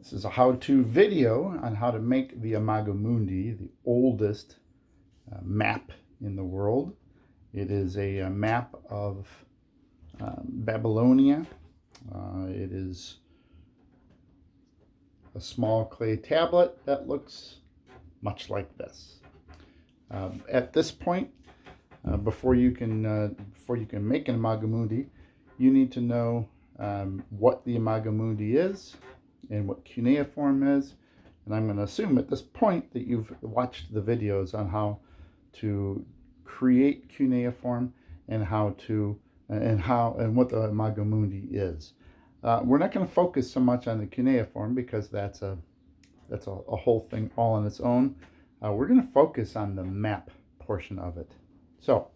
This is a how-to video on how to make the Imago Mundi, the oldest map in the world. It is a map of Babylonia. It is a small clay tablet that looks much like this. At this point, before you can make an Imago Mundi, you need to know what the Imago Mundi is and what cuneiform is. And I'm going to assume at this point that you've watched the videos on how to create cuneiform and how to and what the Imago Mundi is. We're not going to focus so much on the cuneiform because that's a whole thing all on its own. We're going to focus on the map portion of it. So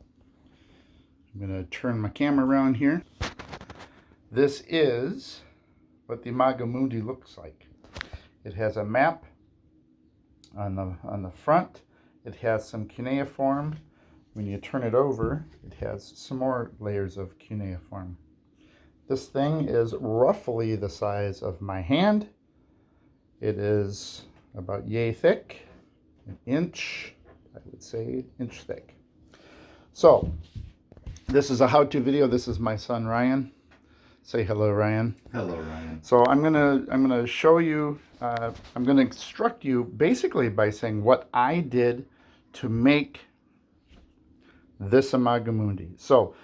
I'm going to turn my camera around here. This is what the Imago Mundi looks like. It has a map on the front. It has some cuneiform. When you turn it over, it has some more layers of cuneiform. This thing is roughly the size of my hand. It is about yay thick, an inch, I would say inch thick. So this is a how-to video. This is my son Ryan. Say hello, Ryan. Hello, Ryan. So I'm gonna show you. I'm gonna instruct you basically by saying what I did to make this Imago Mundi. So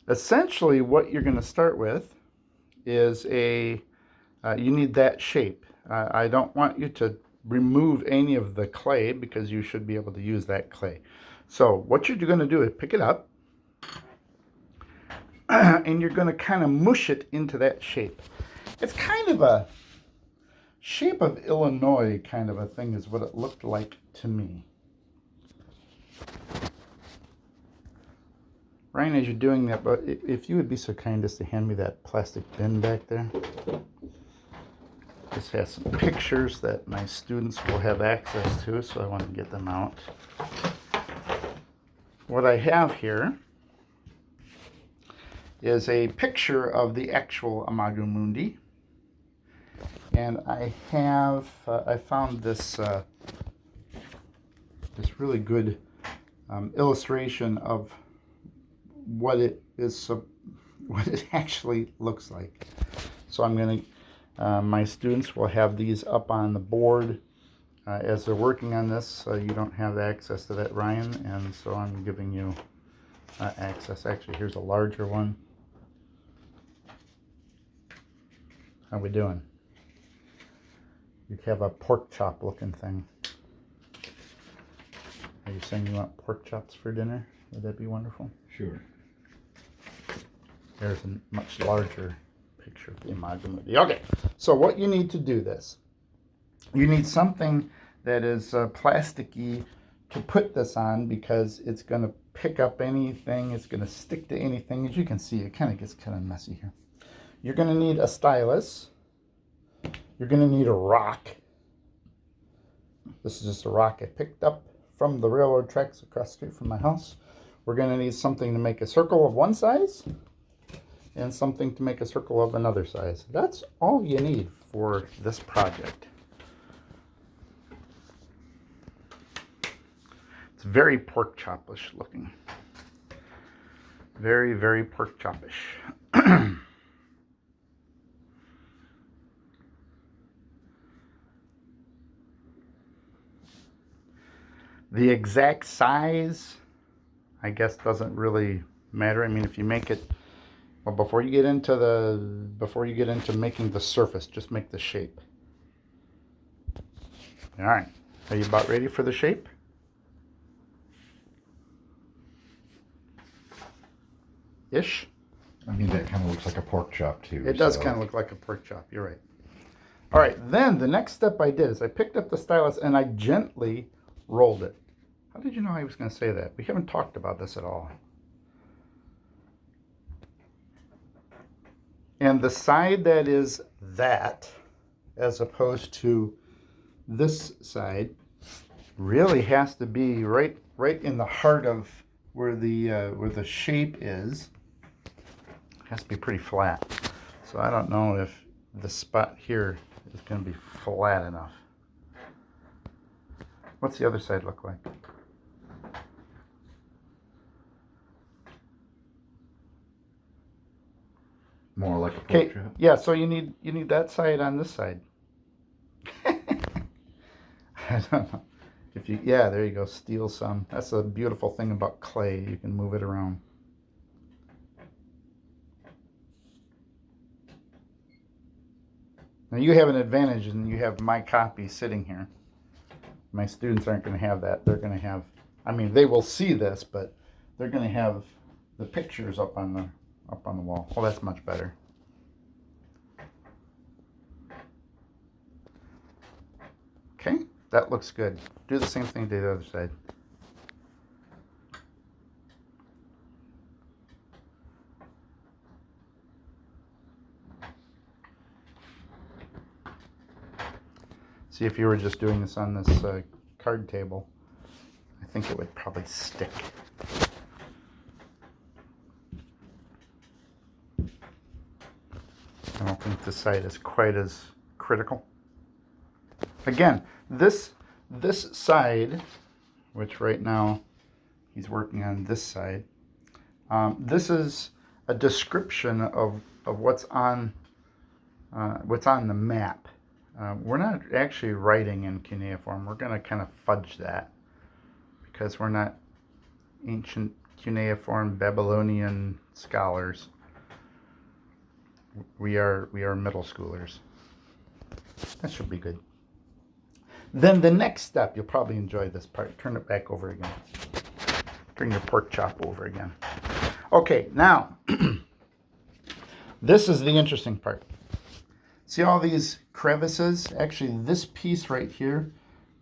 essentially, what you're gonna start with is you need that shape. I don't want you to remove any of the clay because you should be able to use that clay. So what you're gonna do is pick it up. And you're going to kind of mush it into that shape. It's kind of a shape of Illinois kind of a thing is what it looked like to me. Ryan, as you're doing that, but if you would be so kind as to hand me that plastic bin back there. This has some pictures that my students will have access to, so I want to get them out. What I have here is a picture of the actual Imago Mundi, and I found this this really good illustration of what it is, what it actually looks like. So I'm going to my students will have these up on the board as they're working on this. You don't have access to that, Ryan, and so I'm giving you access. Actually, here's a larger one. How we doing? You have a pork chop looking thing. Are you saying you want pork chops for dinner? Would that be wonderful? Sure. There's a much larger picture of the Imago Mundi. Okay, so what you need to do this, you need something that is plasticky to put this on because it's going to pick up anything. It's going to stick to anything. As you can see, it kind of gets kind of messy here. You're going to need a stylus. You're going to need a rock. This is just a rock I picked up from the railroad tracks across the street from my house. We're going to need something to make a circle of one size and something to make a circle of another size. That's all you need for this project. It's very pork chopish looking. Very, very pork chopish. The exact size, I guess, doesn't really matter. I mean, if you make it, well, before you get into making the surface, just make the shape. All right, are you about ready for the shape? Ish. I mean, that kind of looks like a pork chop too. It does kind of look like a pork chop. You're right. All right, then the next step I did is I picked up the stylus and I gently rolled it. How did you know I was going to say that? We haven't talked about this at all. And the side that is that, as opposed to this side, really has to be right in the heart of where the shape is. It has to be pretty flat. So I don't know if the spot here is going to be flat enough. What's the other side look like? More like a Okay, pork chop. yeah, so you need that side on this side. I don't know. If you, yeah, there you go, steal some. That's a beautiful thing about clay. You can move it around. Now you have an advantage and you have my copy sitting here. My students aren't going to have that. They're going to have, I mean, they will see this, but they're going to have the pictures up on the wall. Oh, that's much better. Okay, that looks good. Do the same thing to the other side. See, if you were just doing this on this card table, I think it would probably stick. I don't think this side is quite as critical. Again, this side, which right now he's working on this side, this is a description of what's on the map. We're not actually writing in cuneiform. We're going to kind of fudge that because we're not ancient cuneiform Babylonian scholars. We are middle schoolers. That should be good. Then the next step, you'll probably enjoy this part. Turn it back over again. Turn your pork chop over again. Okay, now, this is the interesting part. See all these crevices? Actually, this piece right here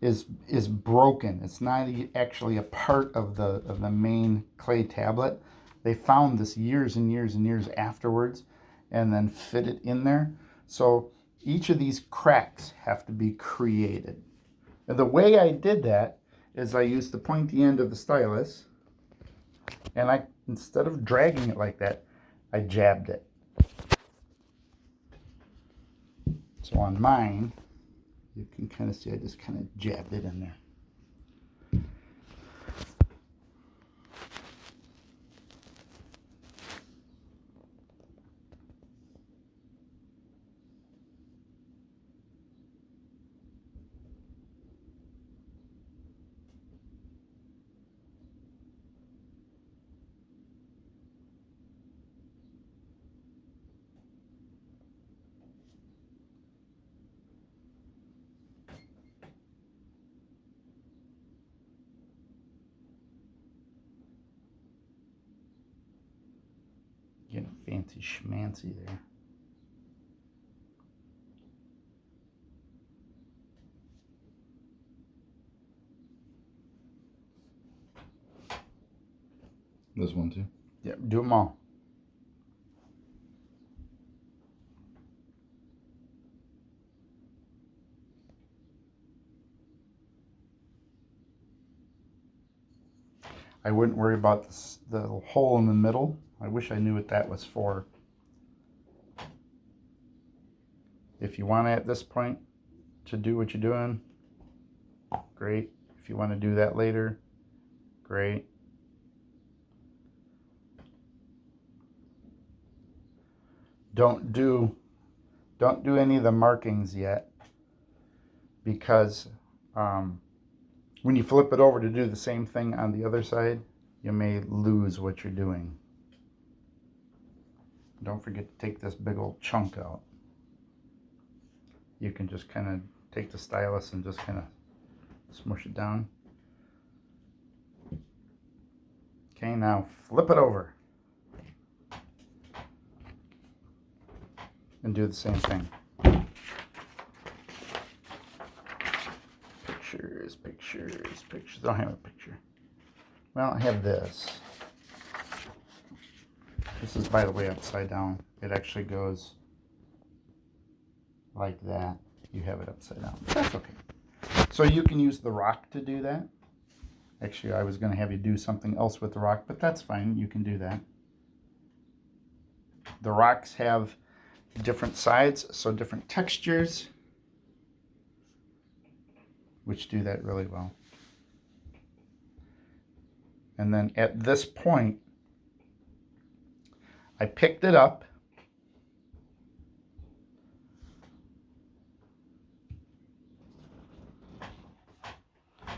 is broken. It's not actually a part of the main clay tablet. They found this years and years and years afterwards and then fit it in there. So each of these cracks have to be created. And the way I did that is I used the pointy end of the stylus, and instead of dragging it like that, I jabbed it. So on mine, you can kind of see I just kind of jabbed it in there. Getting fancy schmancy there. This one too. Yep, do them all. I wouldn't worry about the hole in the middle. I wish I knew what that was for. If you want at this point to do what you're doing, great. If you want to do that later, great. Don't do any of the markings yet, because when you flip it over to do the same thing on the other side, you may lose what you're doing. Don't forget to take this big old chunk out. You can just kind of take the stylus and just kind of smush it down. Okay, now flip it over and do the same thing. Pictures. I don't have a picture. Well, I have this. This is, by the way, upside down. It actually goes like that. You have it upside down. That's okay. So you can use the rock to do that. Actually, I was going to have you do something else with the rock, but that's fine. You can do that. The rocks have different sides, so different textures. which do that really well. And then at this point, I picked it up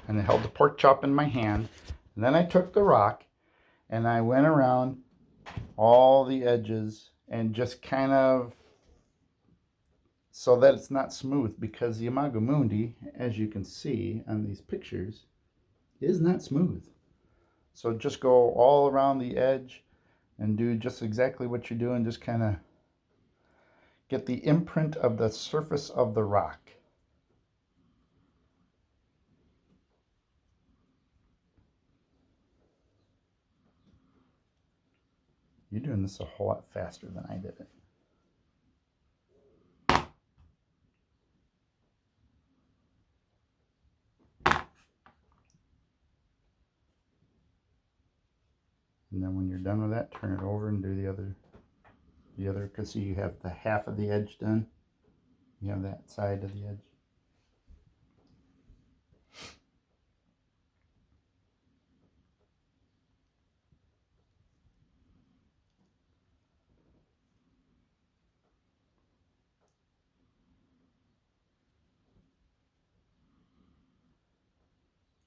and I held the pork chop in my hand. And then I took the rock and I went around all the edges and just kind of, so that it's not smooth, because the Imago Mundi, as you can see on these pictures, is not smooth. So just go all around the edge and do just exactly what you're doing. Just kind of get the imprint of the surface of the rock. You're doing this a whole lot faster than I did it. And then when you're done with that, turn it over and do the other, because see, you have the half of the edge done. You have that side of the edge.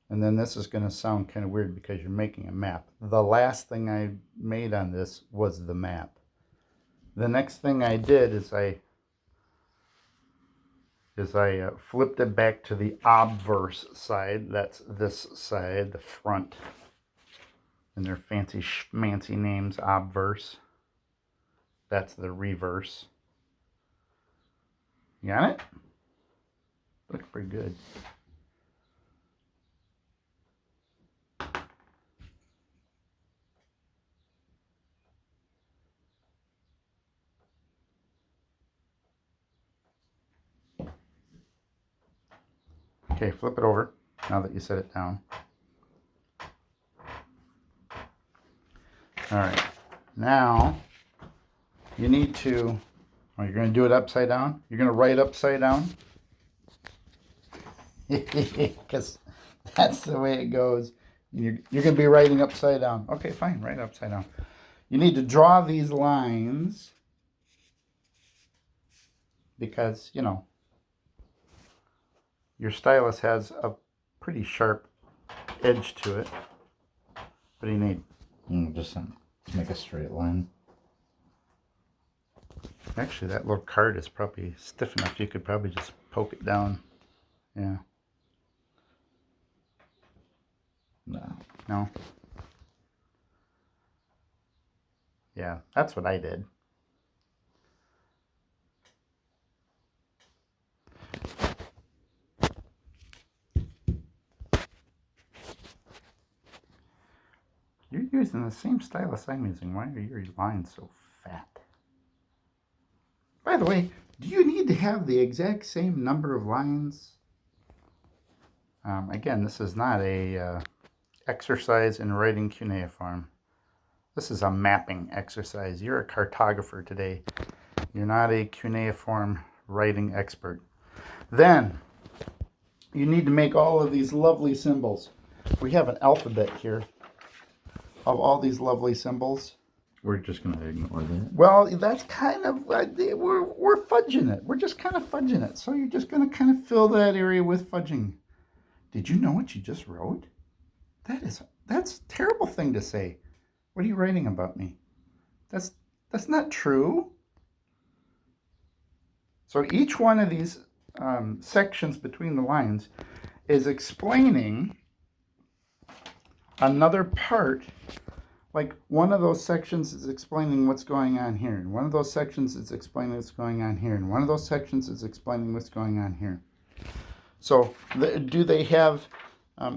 And then this is going to sound kind of weird because you're making a map. The last thing I made on this was the map. The next thing I did is I flipped it back to the obverse side. That's this side, the front. And their fancy schmancy names, obverse. That's the reverse. You got it? Looks pretty good. Okay, flip it over now that you set it down. All right, now you need to, you're going to do it upside down. You're going to write upside down. Because that's the way it goes. You're going to be writing upside down. Okay, fine, write upside down. You need to draw these lines because, you know, your stylus has a pretty sharp edge to it. What do you need? Just make a straight line. Actually, that little card is probably stiff enough. You could probably just poke it down. Yeah. No. Yeah, that's what I did. You're using the same stylus I'm using. Why are your lines so fat? By the way, do you need to have the exact same number of lines? Again, this is not a exercise in writing cuneiform. This is a mapping exercise. You're a cartographer today. You're not a cuneiform writing expert. Then, you need to make all of these lovely symbols. We have an alphabet here of all these lovely symbols. We're just going to ignore that. Well, that's kind of, we're fudging it. We're just kind of fudging it. So you're just going to kind of fill that area with fudging. Did you know what you just wrote? That's a terrible thing to say. What are you writing about me? That's not true. So each one of these sections between the lines is explaining another part. Like one of those sections is explaining what's going on here, and one of those sections is explaining what's going on here, and one of those sections is explaining what's going on here. So do they have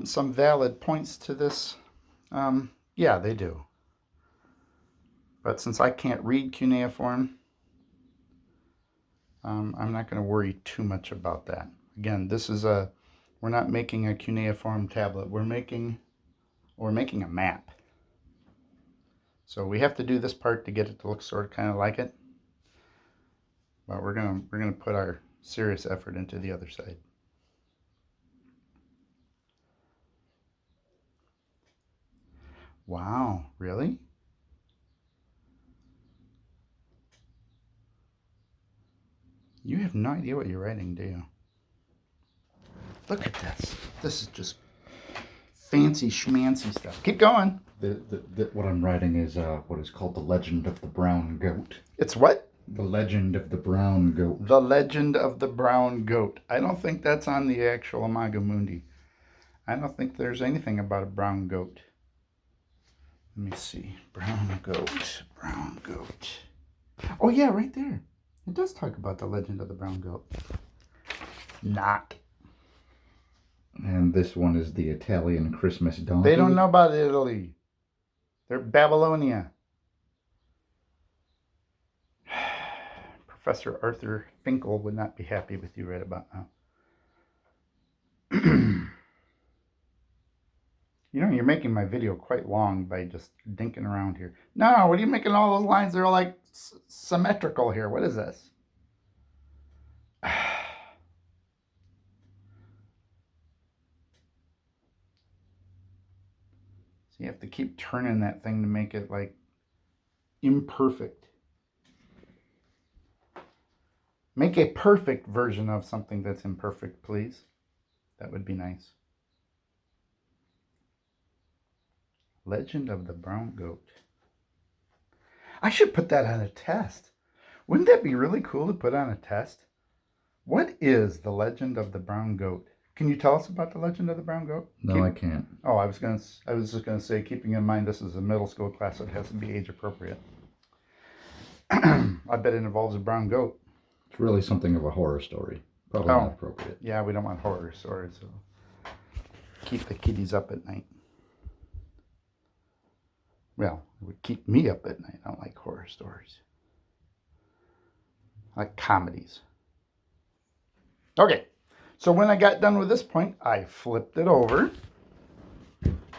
some valid points to this? Yeah, they do. But since I can't read cuneiform, I'm not going to worry too much about that. Again, we're not making a cuneiform tablet. We're making a map. So we have to do this part to get it to look sort of kind of like it. But we're gonna put our serious effort into the other side. Wow, really? You have no idea what you're writing, do you? Look at this. This is just fancy schmancy stuff. Keep going. What I'm writing is what is called the Legend of the Brown Goat. It's what? The Legend of the Brown Goat. The Legend of the Brown Goat. I don't think that's on the actual Imago Mundi. I don't think there's anything about a brown goat. Let me see. Brown goat. Brown goat. Oh, yeah, right there. It does talk about the Legend of the Brown Goat. Not. And this one is the Italian Christmas donkey. They don't know about Italy. They're Babylonia. Professor Arthur Finkel would not be happy with you right about now. You know, you're making my video quite long by just dinking around here. No, what are you making all those lines? They're all like symmetrical here. What is this? So you have to keep turning that thing to make it like imperfect. Make a perfect version of something that's imperfect, please. That would be nice. Legend of the Brown Goat. I should put that on a test. Wouldn't that be really cool to put on a test? What is the Legend of the Brown Goat? Can you tell us about the Legend of the Brown Goat? No, I can't. Oh, I was just gonna say, keeping in mind this is a middle school class, so it has to be age appropriate. I bet it involves a brown goat. It's really something of a horror story. Probably not appropriate. Yeah, we don't want horror stories, so keep the kiddies up at night. Well, it would keep me up at night. I don't like horror stories. I like comedies. Okay, so when I got done with this point, I flipped it over.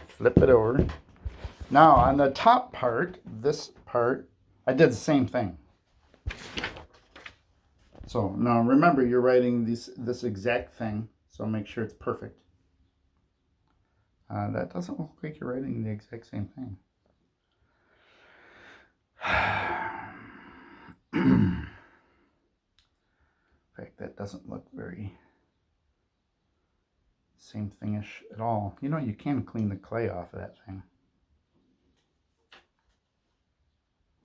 Flip it over. Now, on the top part, this part, I did the same thing. So now remember, you're writing this exact thing, so make sure it's perfect. That doesn't look like you're writing the exact same thing. In fact, that doesn't look very same thingish at all. You know, you can clean the clay off of that thing.